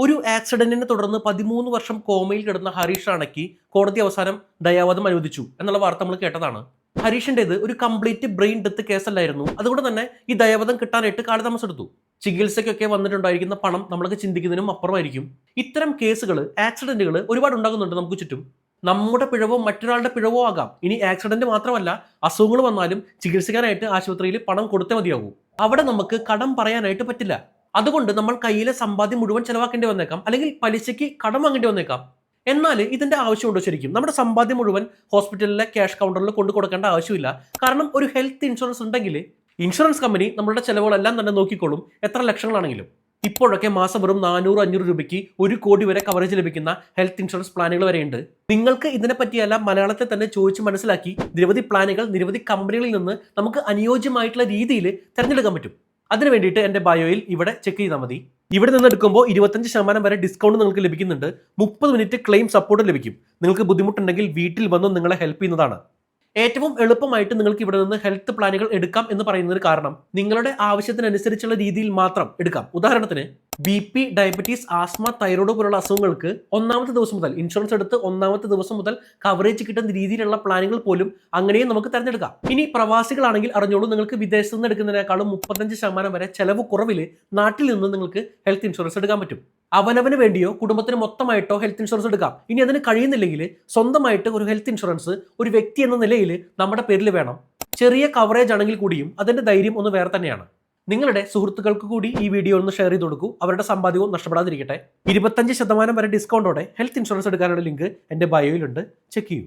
ഒരു ആക്സിഡന്റിനെ തുടർന്ന് 13 വർഷം കോമയിൽ കിടന്ന ഹരീഷ് റാണയ്ക്ക് കോടതി അവസാനം ദയാവധം അനുവദിച്ചു എന്നുള്ള വാർത്ത നമ്മൾ കേട്ടതാണ്. ഹരീഷിന്റേത് ഒരു കംപ്ലീറ്റ് ബ്രെയിൻ ഡെത്ത് കേസല്ലായിരുന്നു. അതുകൊണ്ട് തന്നെ ഈ ദയാവധം കിട്ടാനായിട്ട് കാലതാമസം എടുത്തു. ചികിത്സയ്ക്കൊക്കെ വന്നിട്ടുണ്ടായിരിക്കുന്ന പണം നമ്മളൊക്കെ ചിന്തിക്കുന്നതിനും അപ്പുറമായിരിക്കും. ഇത്തരം കേസുകൾ, ആക്സിഡന്റുകൾ ഒരുപാട് ഉണ്ടാകുന്നുണ്ട് നമുക്ക് ചുറ്റും. നമ്മുടെ പിഴവോ മറ്റൊരാളുടെ പിഴവോ ആകാം. ഇനി ആക്സിഡന്റ് മാത്രമല്ല, അസുഖങ്ങൾ വന്നാലും ചികിത്സിക്കാനായിട്ട് ആശുപത്രിയിൽ പണം കൊടുത്തേ മതിയാകൂ. അവിടെ നമുക്ക് കടം പറയാനായിട്ട് പറ്റില്ല. അതുകൊണ്ട് നമ്മൾ കയ്യിലെ സമ്പാദ്യം മുഴുവൻ ചെലവാക്കേണ്ടി വന്നേക്കാം, അല്ലെങ്കിൽ പലിശയ്ക്ക് കടം വാങ്ങേണ്ടി വന്നേക്കാം. എന്നാൽ ഇതിന്റെ ആവശ്യമുണ്ടോ? ശരിക്കും നമ്മുടെ സമ്പാദ്യം മുഴുവൻ ഹോസ്പിറ്റലിലെ ക്യാഷ് കൗണ്ടറിൽ കൊണ്ടു കൊടുക്കേണ്ട ആവശ്യമില്ല. കാരണം ഒരു ഹെൽത്ത് ഇൻഷുറൻസ് ഉണ്ടെങ്കിൽ ഇൻഷുറൻസ് കമ്പനി നമ്മളുടെ ചെലവുകളെല്ലാം തന്നെ നോക്കിക്കോളും, എത്ര ലക്ഷങ്ങളാണെങ്കിലും. ഇപ്പോഴൊക്കെ മാസം വെറും 400-500 രൂപയ്ക്ക് 1 കോടി വരെ കവറേജ് ലഭിക്കുന്ന ഹെൽത്ത് ഇൻഷുറൻസ് പ്ലാനുകൾ വരെയുണ്ട്. നിങ്ങൾക്ക് ഇതിനെ പറ്റിയെല്ലാം മലയാളത്തിൽ തന്നെ ചോദിച്ച് മനസ്സിലാക്കി നിരവധി പ്ലാനുകൾ നിരവധി കമ്പനികളിൽ നിന്ന് നമുക്ക് അനുയോജ്യമായിട്ടുള്ള രീതിയിൽ തിരഞ്ഞെടുക്കാൻ പറ്റും. അതിന് വേണ്ടിയിട്ട് എൻ്റെ ബയോയിൽ ഇവിടെ ചെക്ക് ചെയ്താൽ മതി. ഇവിടെ നിന്ന് എടുക്കുമ്പോൾ 25% വരെ ഡിസ്കൗണ്ട് നിങ്ങൾക്ക് ലഭിക്കുന്നുണ്ട്. 30 മിനിറ്റ് ക്ലെയിം സപ്പോർട്ട് ലഭിക്കും. നിങ്ങൾക്ക് ബുദ്ധിമുട്ടുണ്ടെങ്കിൽ വീട്ടിൽ വന്ന് നിങ്ങളെ ഹെൽപ്പ് ചെയ്യുന്നതാണ്. ഏറ്റവും എളുപ്പമായിട്ട് നിങ്ങൾക്ക് ഇവിടെ നിന്ന് ഹെൽത്ത് പ്ലാനുകൾ എടുക്കാം എന്ന് പറയുന്നതിന് കാരണം നിങ്ങളുടെ ആവശ്യത്തിനനുസരിച്ചുള്ള രീതിയിൽ മാത്രം എടുക്കാം. ഉദാഹരണത്തിന് BP, ഡയബറ്റീസ്, ആസ്മ, തൈറോയ്ഡ് പോലുള്ള അസുഖങ്ങൾക്ക് 1ാമത്തെ ദിവസം മുതൽ ഇൻഷുറൻസ് എടുത്ത് 1ാമത്തെ ദിവസം മുതൽ കവറേജ് കിട്ടുന്ന രീതിയിലുള്ള പ്ലാനുകൾ പോലും അങ്ങനെയും നമുക്ക് തിരഞ്ഞെടുക്കാം. ഇനി പ്രവാസികളാണെങ്കിൽ അറിഞ്ഞോളൂ, നിങ്ങൾക്ക് വിദേശത്ത് നിന്ന് എടുക്കുന്നതിനേക്കാളും 35% വരെ ചെലവ് കുറവിൽ നാട്ടിൽ നിന്ന് നിങ്ങൾക്ക് ഹെൽത്ത് ഇൻഷുറൻസ് എടുക്കാൻ പറ്റും. അവനവന് വേണ്ടിയോ കുടുംബത്തിന് മൊത്തമായിട്ടോ ഹെൽത്ത് ഇൻഷുറൻസ് എടുക്കാം. ഇനി അതിന് കഴിയുന്നില്ലെങ്കിൽ സ്വന്തമായിട്ട് ഒരു ഹെൽത്ത് ഇൻഷുറൻസ് ഒരു വ്യക്തി എന്ന നിലയിൽ നമ്മുടെ പേരിൽ വേണം. ചെറിയ കവറേജ് ആണെങ്കിൽ കൂടിയും അതിന്റെ ധൈര്യം ഒന്ന് വേറെ തന്നെയാണ്. നിങ്ങളുടെ സുഹൃത്തുക്കൾക്ക് കൂടി ഈ വീഡിയോ ഒന്ന് ഷെയർ ചെയ്ത് കൊടുക്കൂ. അവരുടെ സമ്പാദ്യവും നഷ്ടപ്പെടാതിരിക്കട്ടെ. 25% വരെ ഡിസ്കൗണ്ടോടെ ഹെൽത്ത് ഇൻഷുറൻസ് എടുക്കാനുള്ള ലിങ്ക് എൻ്റെ ബയോയിലുണ്ട്. ചെക്ക് ചെയ്യൂ.